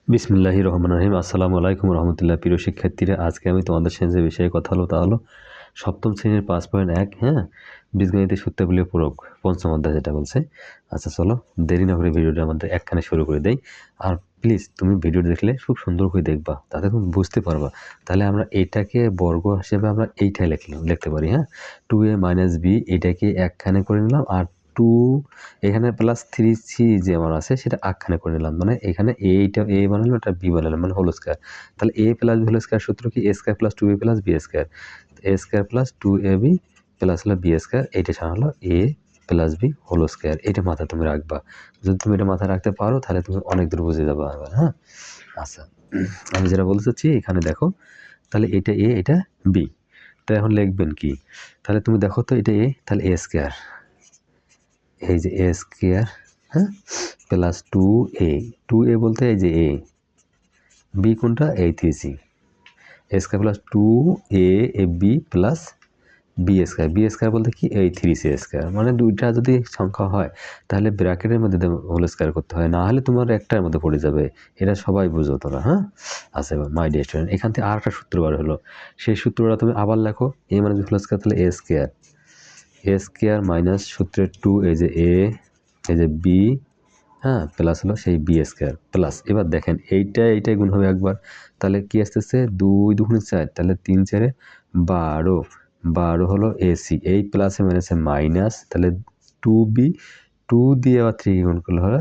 বিসমিল্লাহির রহমানির রহিম। আসসালামু আলাইকুম রহমতুল্লাহ। প্রিয় শিক্ষার্থীরা, আজকে আমি তোমাদের সাথে যে বিষয়ে কথা হলো তা হলো সপ্তম শ্রেণীর 5.1 বীজগণিতের সূত্রাবলীর প্রয়োগ, পঞ্চম অধ্যায় যেটা বলছে। আচ্ছা চলো দেরি না করে ভিডিওটা আমাদের একখানে শুরু করে দেই। আর প্লিজ তুমি ভিডিও দেখলে খুব সুন্দর করে দেখবা, তাতে তুমি বুঝতে পারবা। তাহলে আমরা এটাকে বর্গ হিসেবে আমরা এইটাই লিখতে পারি। 2a - b এটাকে একখানে করে নিলাম, আর 2 এখানে প্লাস 3c যে আমার আছে সেটা আটখানে করে নিলাম। মানে এখানে এইটা a বানালাম, এটা b বানালাম, মানে হোল স্কয়ার। তাহলে a plus b whole square সূত্র কি? a square plus 2a plus b square. a square plus 2ab plus হলো b স্কয়ার। এইটা সমান হলো a plus b whole square. এটা মাথায় তুমি রাখবা। যদি তুমি এটা মাথায় রাখতে পারো তাহলে তুমি অনেক দূর বুঝে যাবা এবার। আচ্ছা, আমি যেটা বলতে চাচ্ছি এখানে দেখো, তাহলে এটা a এটা b। তো এখন লিখবেন কি? তাহলে তুমি দেখো তো এটা a, তাহলে a স্কয়ার, এই যে a স্কয়ার প্লাস 2a বলতে এই যে a, b কোনটা? এই 3c। a square plus 2ab plus b square বলতে কি? এই 3c স্কয়ার। মানে দুইটা যদি সংখ্যা হয় তাহলে ব্র্যাকেটের মধ্যে হোল স্কয়ার করতে হয়, না হলে তোমার একটার মধ্যে পড়ে যাবে। এটা সবাই বুঝো তোরা। আচ্ছা, এবার মাই ডিয়ার স্টুডেন্ট, এখান থেকে আর একটা সূত্র বার হলো। সেই সূত্রটা তুমি আবার লেখো, a মানে হোল স্কয়ার, তাহলে a স্কয়ার মাইনাস সূত্রের 2 এই যে a, এই যে b, প্লাস হলো সেই b স্কয়ার প্লাস। এবার দেখেন এইটাই গুণ হবে একবার, তাহলে কি আসতেছে? 2 2 4, তাহলে 3 4 12, 12 হলো এসি। এই প্লাসে মাইনাসে মাইনাস, তাহলে 2b, 2 দিয়ে আবার 3 গুণ করলে হলো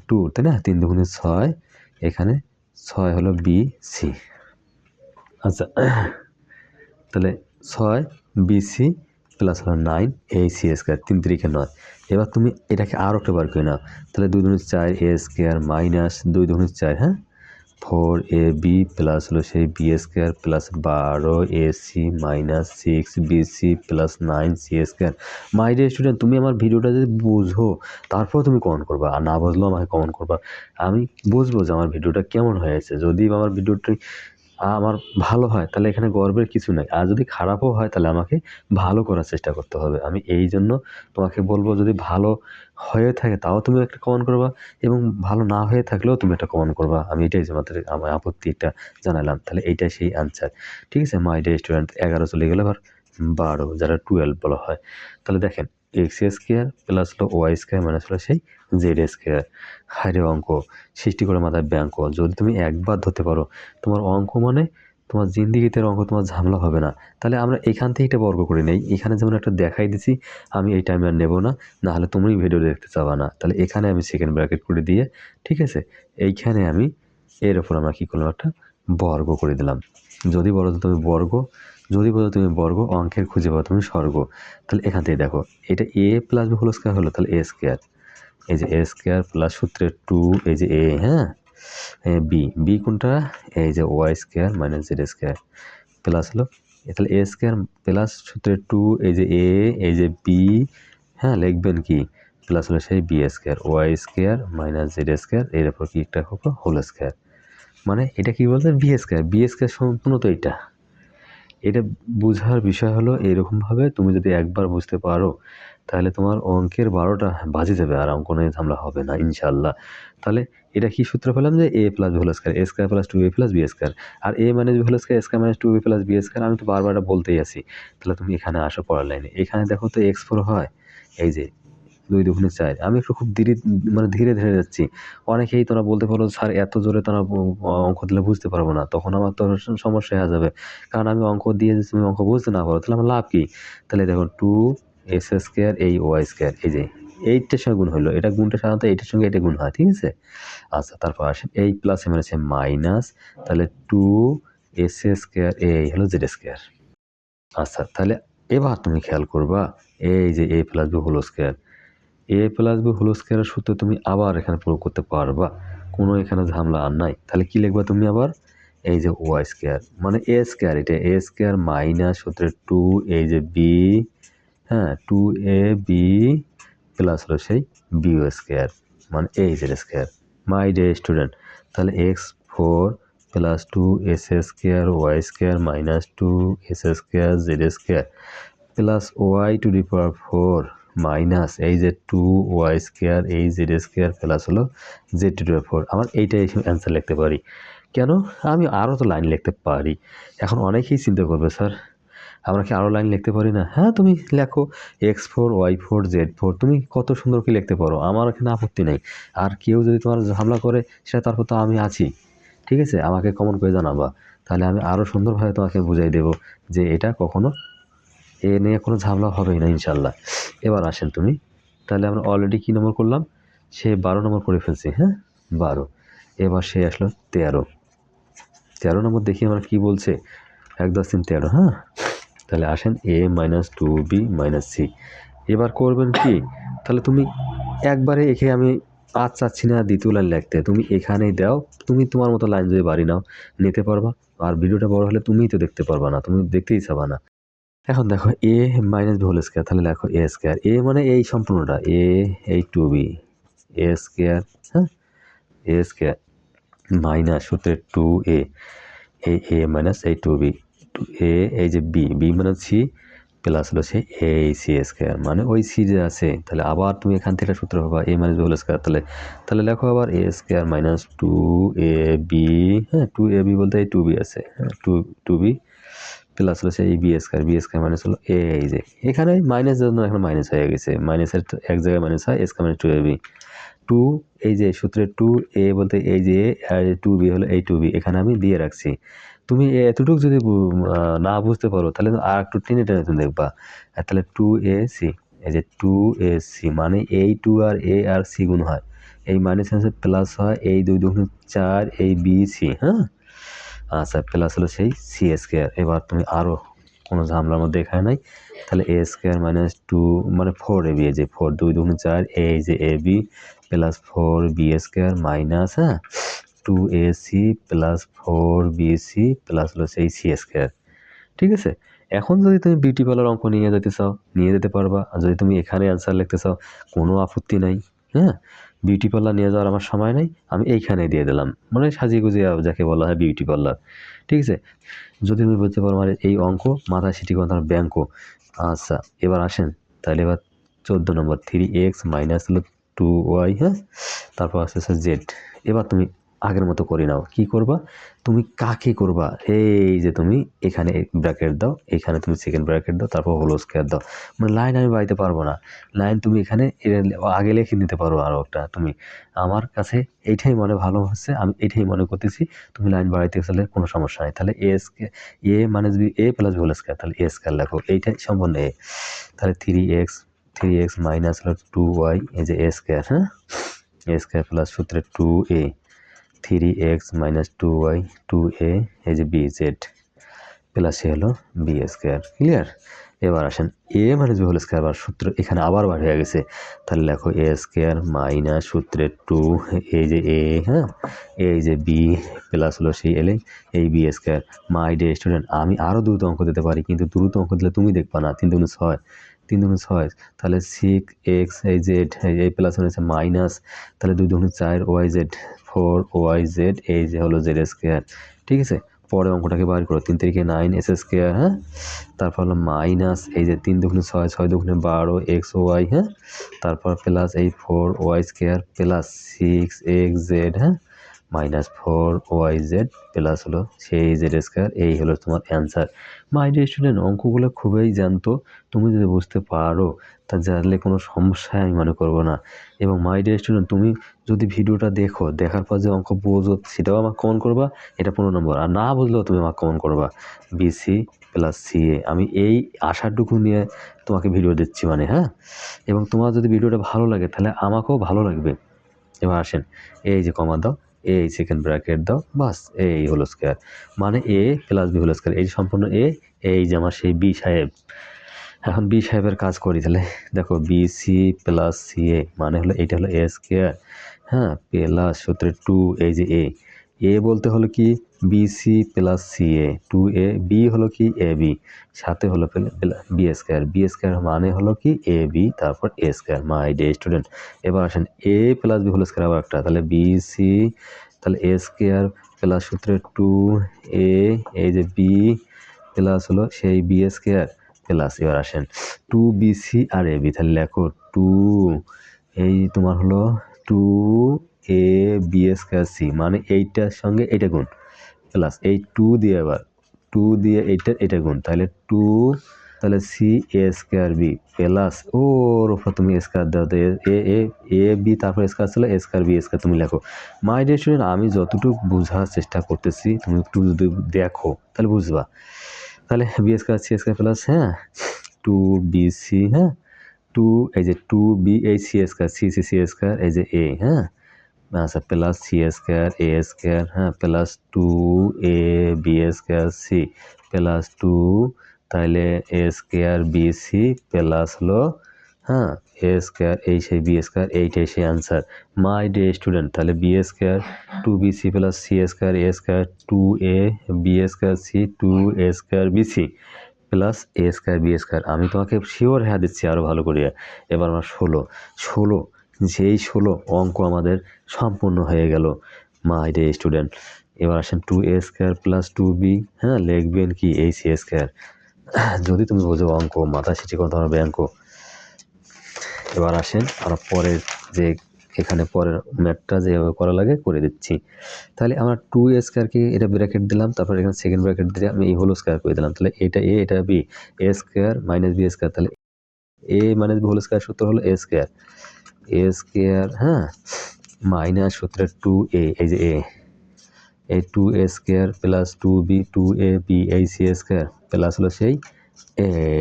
2, তাই না? 3 2 6, এখানে 6 হলো বি সি। আচ্ছা, তাহলে 6 বিসি প্লাস হলো 9 এই সি স্কয়ার, 3 3 9। এবার তুমি এটাকে আরও একটা বার করে নাও, তাহলে 2 2 4 a square minus 2 2 4 4ab plus হলো সেই b square plus 12 ac minus 6 bc plus 9 c square. My dear student, তুমি আমার ভিডিওটা যদি বুঝো তারপর তুমি কমেন্ট করবা, আর না বুঝলেও আমাকে কমেন্ট করবা। আমি বুঝবো যে আমার ভিডিওটা কেমন হয়েছে। যদি আমার ভিডিওটি আমার ভালো হয় তাহলে এখানে গর্বের কিছু নাই, আর যদি খারাপও হয় তাহলে আমাকে ভালো করার চেষ্টা করতে হবে। আমি এই জন্য তোমাকে বলবো, যদি ভালো হয়ে থাকে তাও তুমি একটা কমেন্ট করবা, এবং ভালো না হয়ে থাকলেও তুমি একটা কমেন্ট করবা। আমি এটাই তোমাদের আমার আপত্তিটা জানালাম। তাহলে এইটাই সেই আনসার, ঠিক আছে? মাই ডিয়ার স্টুডেন্ট, 11 চলে গেলে আবার 12, যারা 12 বলা হয়। তাহলে দেখেন এক্স স্কয়ার প্লাস হলো ওয়াই স্কয়ার মাইনাস হলো সেই জেড স্কয়ার। হাইরে অঙ্ক সৃষ্টি করে মাথায় ব্যাঙ্ক। যদি তুমি একবার ধরতে পারো, তোমার অঙ্ক মানে তোমার জিন্দিগিতে অঙ্ক তোমার ঝামেলা হবে না। তাহলে আমরা এখান থেকে এটা বর্গ করে নেই। এখানে যেমন একটা দেখাই দিছি, আমি এই টাইমে আর নেবো না, না হলে তুমি ভিডিও দেখতে চাবা না। তাহলে এখানে আমি সেকেন্ড ব্র্যাকেট করে দিয়ে, ঠিক আছে, এইখানে আমি এর ওপর আমরা কী করলাম? একটা বর্গ করে দিলাম। যদি বলো তুমি বর্গ, যদি বলো তুমি বর্গ, অঙ্কের খুঁজে পাও তুমি স্বর্গ। তাহলে এখান থেকে দেখো, এটা a plus b whole square হলো, তাহলে a স্কয়ার, এই যে a স্কয়ার প্লাস সূত্রের 2 এই যে a, বি কোনটা? এই যে y square minus z square plus হলো, তাহলে a স্কয়ার প্লাস সূত্রের 2 এই যে a, এই যে b, লিখবেন কি? প্লাস হলো সেই b square, y square minus z square, এর উপর কি একটা হোল স্কয়ার। মানে এটা কি বলতে? বি স্কয়ার সম্পূর্ণ তো এটা বোঝার বিষয় হলো এরকমভাবে তুমি যদি একবার বুঝতে পারো তাহলে তোমার অঙ্কের 12টা বাজে যাবে, আর অঙ্ক নিয়ে ঝামেলা হবে না ইনশাল্লাহ। তাহলে এটা কি সূত্র পেলাম? যে a plus b whole square, a square plus 2a plus b square, আর a minus b whole square, a square minus 2b plus b square. আমি তো বারবার বলতেই আছি। তাহলে তুমি এখানে আসো পরের লাইনে, এখানে দেখো তো x4 হয়, এই যে 2 2 4। আমি একটু খুব ধীরে ধীরে যাচ্ছি। অনেকেই তোরা বলতে পারো, স্যার এত জোরে তোরা অঙ্ক দিলে বুঝতে পারবো না, তখন আমার তো সমস্যা হয়ে যাবে। কারণ আমি অঙ্ক দিয়ে যদি তুমি অঙ্ক বুঝতে না পারো তাহলে আমার লাভ কি? তাহলে দেখো 2s স্কয়ার এই ওয়াই স্কয়ার, এই যে এইটার সঙ্গে গুণ হলো, এটা গুণটা সাধারণত এইটার সঙ্গে এটা গুণ হয়, ঠিক আছে? আচ্ছা, তারপর আসেন এই প্লাস মানে মাইনাস, তাহলে 2s স্কয়ার এই হলো জেড স্কয়ার। আচ্ছা, তাহলে এবার তুমি খেয়াল করবা, এই যে a plus b whole square, a plus b whole স্কয়ারের সূত্র তুমি আবার এখানে প্রয়োগ করতে পারবা, কোনো এখানে ঝামেলা আর নাই। তাহলে কি লিখবা তুমি আবার? এই যে ওয়াই স্কয়ার মানে a স্কয়ার, এটা a স্কয়ার মাইনাস সূত্রের 2 এই যে b, 2ab প্লাস হলো সেই বি স্কয়ার মানে এই z square. My dear student, তাহলে x4 plus 2s square y square minus 2s square z square plus y to the power 4 minus এই যে 2y² এই z² প্লাস হলো z⁴ আমার এইটাই অ্যান্সার লিখতে পারি। কেন? আমি আরও তো লাইন লিখতে পারি। এখন অনেকেই চিন্তা করবে স্যার আমরা কি আরও লাইন লিখতে পারি না? হ্যাঁ, তুমি লেখো x4 y4 z4 তুমি কত সুন্দর কি লিখতে পারো। আমার এখানে আপত্তি নেই। আর কেউ যদি তোমার ঝামেলা করে সেটা তারপর তো আমি আছি। ঠিক আছে? আমাকে কমেন্ট করে জানাবা। তাহলে আমি আরও সুন্দরভাবে তোমাকে বুঝাই দেব যে এটা কখনো এ নিয়ে কোনো ঝামেলা হবেই না ইনশাল্লাহ। এবার আসেন তুমি। তাহলে আমরা অলরেডি কী নম্বর করলাম? সে 12 নম্বর করে ফেলছি, হ্যাঁ? 12। এবার সে আসলো 13। 13 নম্বর দেখি আমরা কী বলছে? 1 10 3 13, হ্যাঁ? তাহলে আসেন a - 2b - c। এবার করবেন কি? তাহলে তুমি একবারে একে আমি আর চাচ্ছি না দ্বিতীয় লাইন লিখতে। তুমি এখানেই দাও। তুমি তোমার মতো লাইন যদি বাড়ি নাও, নিতে পারবা। আর ভিডিওটা বড় হলে তুমিই তো দেখতে পারবা না। তুমি দেখতেই চাবা না। এখন দেখো a - b² তাহলে লেখো a²। a মানে এই সম্পূর্ণটা a এই 2b a², হ্যাঁ? a² মাইনাস সূত্রে 2a এই a মাইনাস এই 2b 2a এই যে b মানে c প্লাস হলো সেই এই c² মানে ওই c যে আছে তাহলে আবার তুমি এখান থেকে সূত্র পাবা a - b² তাহলে লেখো আবার a² মাইনাস 2ab, হ্যাঁ 2ab বলতে এই 2b আছে, হ্যাঁ 2b প্লাস হলো সেই b² মাইনাস হলো এই যে এখানে মাইনাস জন্য এখন মাইনাস হয়ে গেছে। মাইনাসের এক জায়গায় মাইনাস হয় s² মানে 2ab 2 এই যে সূত্রে 2a বলতে এই যে আর 2b হলো এই 2b এখানে আমি দিয়ে রাখছি। তুমি এতটুকু যদি না বুঝতে পারো তাহলে আর একটু টেনে টেনে তুমি দেখবা। তাহলে 2ac এই যে 2ac মানে এই 2 আর a আর c গুণ হয়। এই মাইনাস আছে প্লাস হয় এই 2 2 4 এই bc, হ্যাঁ? আচ্ছা প্লাস হলো সেই c²। এবার তুমি আরও কোনো ঝামেলার মধ্যে এখানে নাই। তাহলে a² মাইনাস 2 মানে 4ab এই যে 4 2 2 4 এই যে ab প্লাস 4b² মাইনাস, হ্যাঁ 2ac প্লাস 4bc প্লাস হলো সেই c²। ঠিক আছে? এখন যদি তুমি বিউটি পার্লার অঙ্ক নিয়ে যেতে চাও নিয়ে যেতে পারবা। আর যদি তুমি এখানে অ্যান্সার লিখতে চাও কোনো আপত্তি নাই, হ্যাঁ? বিউটি পার্লার নিয়ে যাওয়ার আমার সময় নাই। আমি এইখানেই দিয়ে দিলাম। মানে সাজিয়ে গুজিয়ে যাকে বলা হয় বিউটি পার্লার। ঠিক আছে? যদি তুমি বলতে পারো মানে এই অঙ্ক মাথায় সিটি কোণ তার ব্যাঙ্কও। আচ্ছা এবার আসেন তাহলে এবার 14 নম্বর 3x মাইনাস হলো 2y, হ্যাঁ? তারপর আসতেছে z। এবার তুমি আগের মতো করে নাও। কি করবা? তুমি কাকে করবা? এই যে তুমি এখানে ব্র্যাকেট দাও, এখানে তুমি সেকেন্ড ব্র্যাকেট দাও, তারপর হোল স্কয়ার দাও। মানে লাইন আমি বাড়াইতে পারবো না। লাইন তুমি এখানে আগে লিখে নিতে পারো আরও একটা তুমি। আমার কাছে এইটাই মনে ভালো হচ্ছে। আমি এইটাই মনে করতেছি। তুমি লাইন বাড়াইতে গেলে কোনো সমস্যা নাই। তাহলে a - b a plus whole square তাহলে a² লেখো। এইটাই সম্পূর্ণ a। তাহলে 3x মাইনাস হলো 2y এই যে a², হ্যাঁ? a² প্লাস সূত্রে 2a 3x minus 2y 2a এই যে bz প্লাস হলো b² ক্লিয়ার? এবার আসেন a মানে যে হোল স্কয়ার আবার সূত্র এখানে আবার বার হয়ে গেছে। তাহলে লেখো a² মাইনাস সূত্রে 2 এই যে a, হ্যাঁ এই যে b প্লাস হলো সেই এলে এই b²। মাই ডিয়ার স্টুডেন্ট আমি আরও দ্রুত অঙ্ক দিতে পারি কিন্তু দ্রুত অঙ্ক দিলে তুমি দেখবা না। 3 2 6 3 2 6 তাহলে 6x এই z এই প্লাস হচ্ছে মাইনাস তাহলে 2 2 4 yz 4yz এই যে হলো z²। ঠিক আছে? পরে অঙ্কটাকে বার করো 3 3 9s², হ্যাঁ? তারপর হলো মাইনাস এই যে 3 2 6 6 2 12 xy, হ্যাঁ? তারপর প্লাস এই 4y² প্লাস 6xz, হ্যাঁ? মাইনাস 4yz প্লাস হলো সেই z²। এই হলো তোমার অ্যান্সার। মাই ডিয়ার স্টুডেন্ট অঙ্কগুলো খুবই জানতো। তুমি যদি বুঝতে পারো তা জানলে কোনো সমস্যায় আমি মনে করবো না। এবং মাই ডিয়ার স্টুডেন্ট তুমি যদি ভিডিওটা দেখো দেখার পর যে অঙ্ক বোঝো সেটাও আমাকে কমেন্ট করবা। এটা 15 নম্বর। আর না বুঝলেও তুমি আমাকে কমেন্ট করবা bc প্লাস ca। আমি এই আশাটুকু নিয়ে তোমাকে ভিডিও দিচ্ছি মানে, হ্যাঁ? এবং তোমার যদি ভিডিওটা ভালো লাগে তাহলে আমাকেও ভালো লাগবে। এবার আসেন এই যে কমা দাও এই সেকেন্ড ব্র্যাকেট দাও বাস এই হোল স্কয়ার মানে a plus b whole square এই সম্পূর্ণ a এই যে আমার সেই b সাহেব। এখন b সাহেবের কাজ করি তাহলে দেখো bc প্লাস ca মানে হলো এটা হলো a², হ্যাঁ প্লাস সূত্রে 2 এই যে a বলতে হলো কি bc plus ca 2a b হলো কি ab সাথে হলো b² মানে হলো কি ab তারপর a²। মাই ডিয়ার স্টুডেন্ট এবার আসেন a plus b whole square আবার একটা তাহলে bc তাহলে a² প্লাস সূত্রে 2a এই যে b প্লাস হলো সেই b² প্লাস এবার আসেন 2BC আর AB, তাহলে লেখো 2 এই তোমার হলো 2AB স্কয়ার C, মানে এইটার সঙ্গে এইটা গুণ প্লাস এই 2 দিয়ে আবার 2 দিয়ে এটা গুণ, তাহলে 2 তাহলে CA স্কয়ার B প্লাস ওর উপর তুমি স্কয়ার দাও, তো এ বি তারপর স্কয়ার ছিল A স্কয়ার B স্কয়ার তুমি লেখো। মাই ডিয়ার স্টুডেন্ট, আমি যতটুকু বোঝার চেষ্টা করতেছি তুমি একটু যদি দেখো তাহলে বুঝবা। তাহলে B square C square plus 2BC 2 এই যে 2B এই C স্কয়ার C স্কয়ার এই যে A আচ্ছা plus C square A square plus 2AB square C plus 2 তাহলে A স্কয়ার BC প্লাস হলো A স্কয়ার এই সেই B স্কয়ার, এইটাই সেই আনসার মাই ডিয়ার স্টুডেন্ট। তাহলে B square 2BC plus C square A square 2AB square C 2A square BC plus A square B square. আমি তোমাকে sure দিচ্ছি আরও ভালো করে। এবার আমার 16 যেই 16 অঙ্ক আমাদের সম্পূর্ণ হয়ে গেল মাই ডিয়ার স্টুডেন্ট। এবার আসেন 2A স্কয়ার প্লাস 2B লিখবেন কি এই C স্কয়ার। যদি তুমি বোঝো অঙ্ক মাথা সিটি করতে পারবে অঙ্ক। এবার আসেন আমরা পরের যে এখানে পরের ম্যাথটা যেভাবে করা লাগে করে দিচ্ছি। তাহলে আমরা 2A স্কয়ারকে এটা ব্র্যাকেট দিলাম, তারপর এখানে সেকেন্ড ব্র্যাকেট দিয়ে আমি এই হোল স্কয়ার করে দিলাম, তাহলে এটা A এটা B A square minus B square, তাহলে A minus B whole square সূত্র হলো A স্কয়ার মাইনাস সূত্রে 2A এই যে A এই 2A square plus 2B 2AB এই C স্কয়ার প্লাস হলো সেই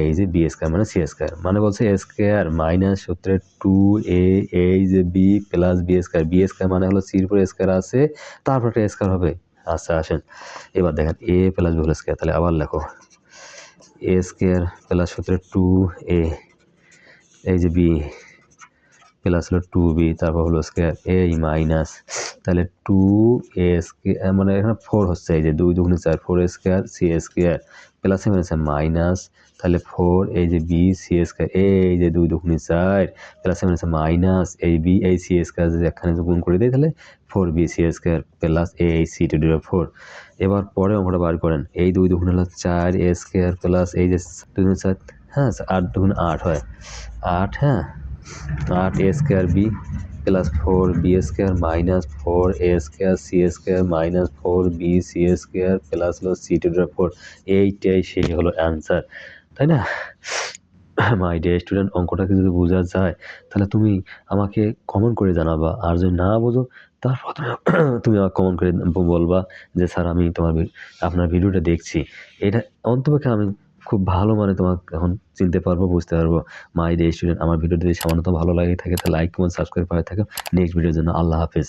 এই যে B স্কয়ার মানে C স্কয়ার, মানে বলছে A স্কয়ার মাইনাস সূত্রে 2A এই যে B প্লাস B স্কয়ার মানে হলো C এর উপর স্কয়ার আছে তারপর একটা স্কয়ার হবে। আচ্ছা আসেন এবার দেখেন A plus B whole square, তাহলে আবার লেখো A স্কয়ার প্লাস সূত্রে 2A এই যে B প্লাস হলো 2B তারপর হলো স্কয়ার এই মাইনাস তাহলে 2A স্কয়ার মানে এখানে 4 হচ্ছে এই যে 2 2 4 4 square C square plus minus তাহলে 4 এই যে B C স্কয়ার এই যে 2 2 4 প্লাস মাইনাস এই B এই C স্কয়ার যদি এখানে গুণ করে দেই তাহলে 4B C স্কয়ার প্লাস এই C টু দি পাওয়ার 4। এবার পরে অঙ্কটা বার করেন এই 2 2 হলো 4 A স্কয়ার প্লাস এই যে 2 2 4 8 2 8 হয় 8 8 A square B plus 4B square minus 4A square C square minus 4B C square plus হলো C টু দি পাওয়ার 4। এইটাই সেই হলো অ্যান্সার, তাই না? মাই ডিয়ার স্টুডেন্ট, অঙ্কটাকে যদি বোঝা যায় তাহলে তুমি আমাকে কমেন্ট করে জানাবা, আর যদি না বোঝো তারপর তুমি আমাকে কমেন্ট করে বলবা যে স্যার আমি আপনার ভিডিওটা দেখছি। এটা অন্তপক্ষে আমি খুব ভালো মানে তোমাকে এখন চিনতে পারবো, বুঝতে পারবো। মাই ডিয়ার স্টুডেন্ট, আমার ভিডিও যদি সামান্যতম ভালো লাগে থাকে তাহলে লাইক কমেন্ট সাবস্ক্রাইব করে থাকো নেক্সট ভিডিওর জন্য। আল্লাহ হাফেজ।